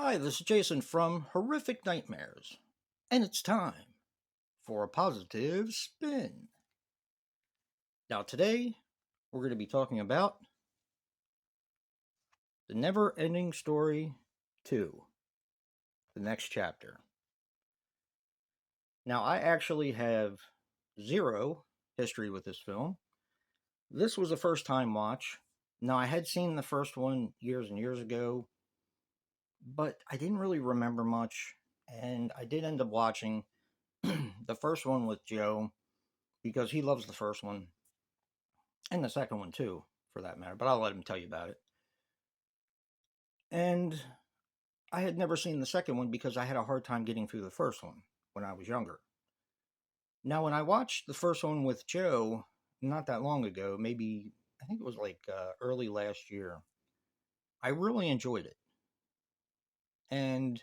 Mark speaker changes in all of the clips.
Speaker 1: Hi, this is Jason from Horrific Nightmares, and it's time for a positive spin. Now, today we're going to be talking about the Neverending Story 2, the next chapter. Now, I actually have zero history with this film. This was a first time watch. Now, I had seen the first one years and years ago, but I didn't really remember much, and I did end up watching the first one with Joe because he loves the first one and the second one too, for that matter. But I'll let him tell you about it. And I had never seen the second one because I had a hard time getting through the first one when I was younger. Now, when I watched the first one with Joe not that long ago, maybe I think it was like early last year, I really enjoyed it. And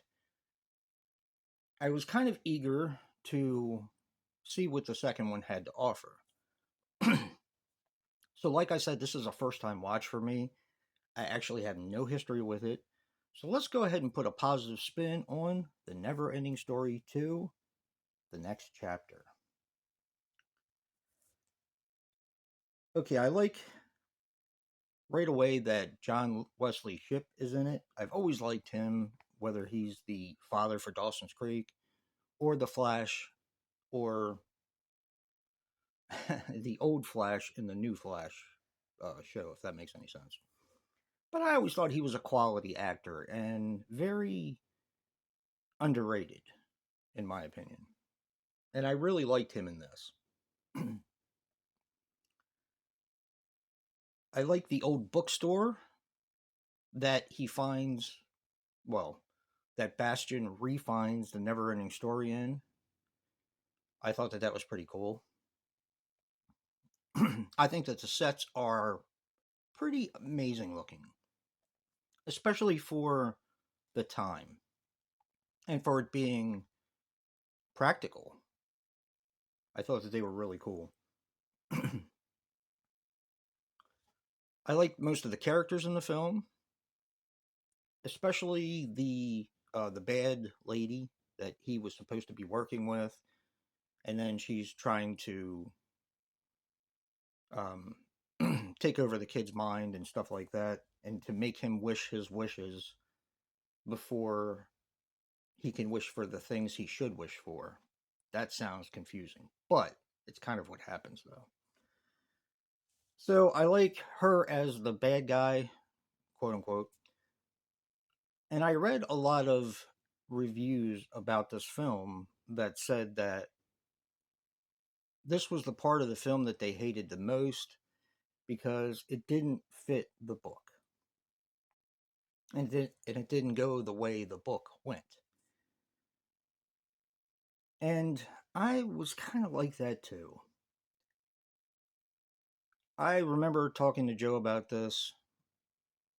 Speaker 1: I was kind of eager to see what the second one had to offer. So, like I said, this is a first time watch for me. I actually have no history with it. So let's go ahead and put a positive spin on The Neverending Story 2, the next chapter. Okay, I like right away that John Wesley Shipp is in it. I've always liked him, whether he's the father for Dawson's Creek, or the Flash, or the old Flash in the new Flash show, if that makes any sense. But I always thought he was a quality actor and very underrated, in my opinion. And I really liked him in this. I like the old bookstore that he finds, well, that Bastion refines the Neverending Story in. I thought that was pretty cool. I think that the sets are pretty amazing looking, especially for the time and for it being practical. I thought that they were really cool. I like most of the characters in the film, especially the bad lady that he was supposed to be working with, and then she's trying to um, take over the kid's mind and stuff like that, and to make him wish his wishes before he can wish for the things he should wish for. That sounds confusing, but it's kind of what happens though. So I like her as the bad guy, quote unquote. And I read a lot of reviews about this film that said that this was the part of the film that they hated the most because it didn't fit the book. And it didn't go the way the book went. And I was kind of like that too. I remember talking to Joe about this.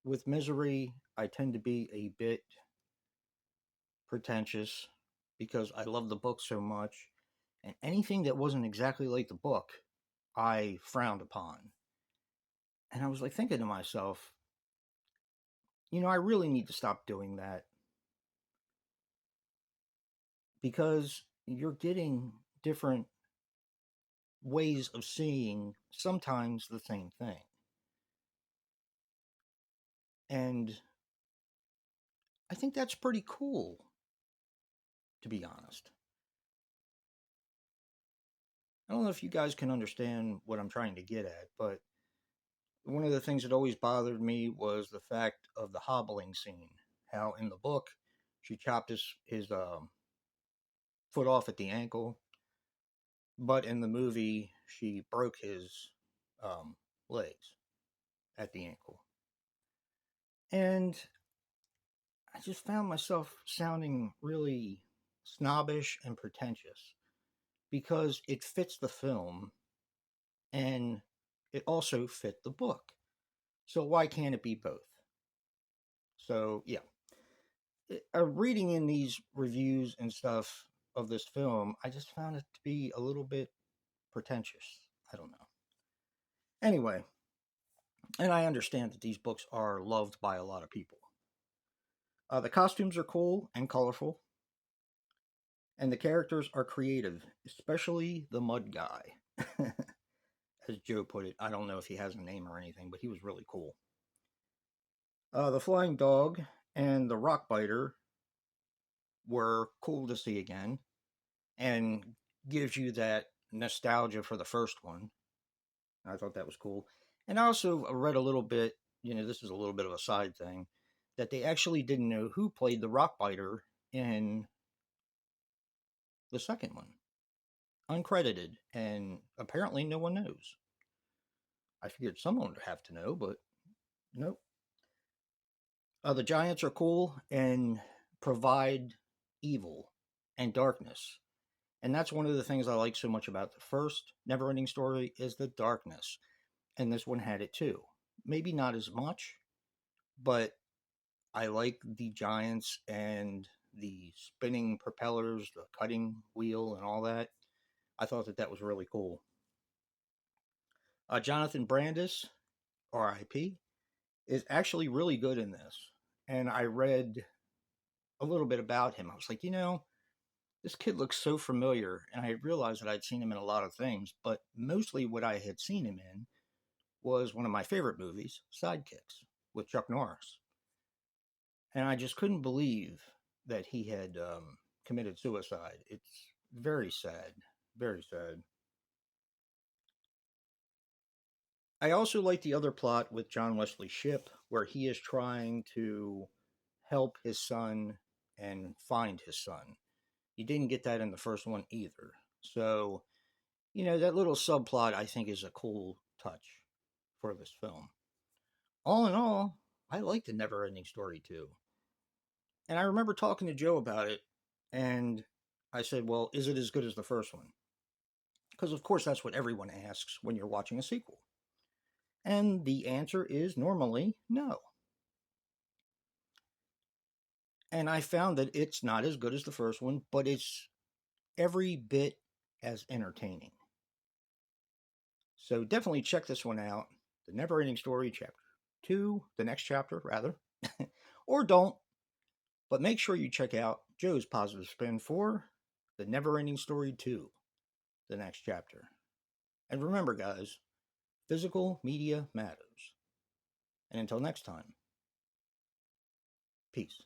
Speaker 1: With Misery, I tend to be a bit pretentious because I love the book so much. And anything that wasn't exactly like the book, I frowned upon. And I was like thinking to myself, I really need to stop doing that because you're getting different ways of seeing sometimes the same thing. And I think that's pretty cool, to be honest. I don't know if you guys can understand what I'm trying to get at, but one of the things that always bothered me was the fact of the hobbling scene. How in the book, she chopped his foot off at the ankle, but in the movie, she broke his um, legs at the ankle. And I just found myself sounding really snobbish and pretentious because it fits the film and it also fit the book. So why can't it be both? So yeah, reading in these reviews and stuff of this film, I just found it to be a little bit pretentious. I don't know. Anyway, and I understand that these books are loved by a lot of people. The costumes are cool and colorful, and the characters are creative, especially the mud guy. As Joe put it, I don't know if he has a name or anything, but he was really cool. The flying dog and the rock biter were cool to see again and gives you that nostalgia for the first one. I thought that was cool. And I also read a little bit, this is a little bit of a side thing, that they actually didn't know who played the rock biter in the second one, uncredited, and apparently no one knows. I figured someone would have to know, but nope. The giants are cool and provide evil and darkness. And that's one of the things I like so much about the first Neverending Story is the darkness. And this one had it too. Maybe not as much, but I like the giants and the spinning propellers, the cutting wheel, and all that. I thought that that was really cool. Jonathan Brandis, R.I.P., is actually really good in this. And I read a little bit about him. I was like, this kid looks so familiar. And I realized that I'd seen him in a lot of things, but mostly what I had seen him in was one of my favorite movies, Sidekicks, with Chuck Norris. And I just couldn't believe that he had committed suicide. It's very sad. Very sad. I also like the other plot with John Wesley Shipp, where he is trying to help his son and find his son. You didn't get that in the first one either. So, that little subplot I think is a cool touch for this film. All in all, I like the Never Ending Story too. And I remember talking to Joe about it, and I said, well, is it as good as the first one? Because, of course, that's what everyone asks when you're watching a sequel. And the answer is normally no. And I found that it's not as good as the first one, but it's every bit as entertaining. So definitely check this one out. The Never Ending Story, Chapter 2, the next chapter, rather. Or don't. But make sure you check out Joe's positive spin for The Never Ending Story 2, the next chapter. And remember, guys, physical media matters. And until next time, peace.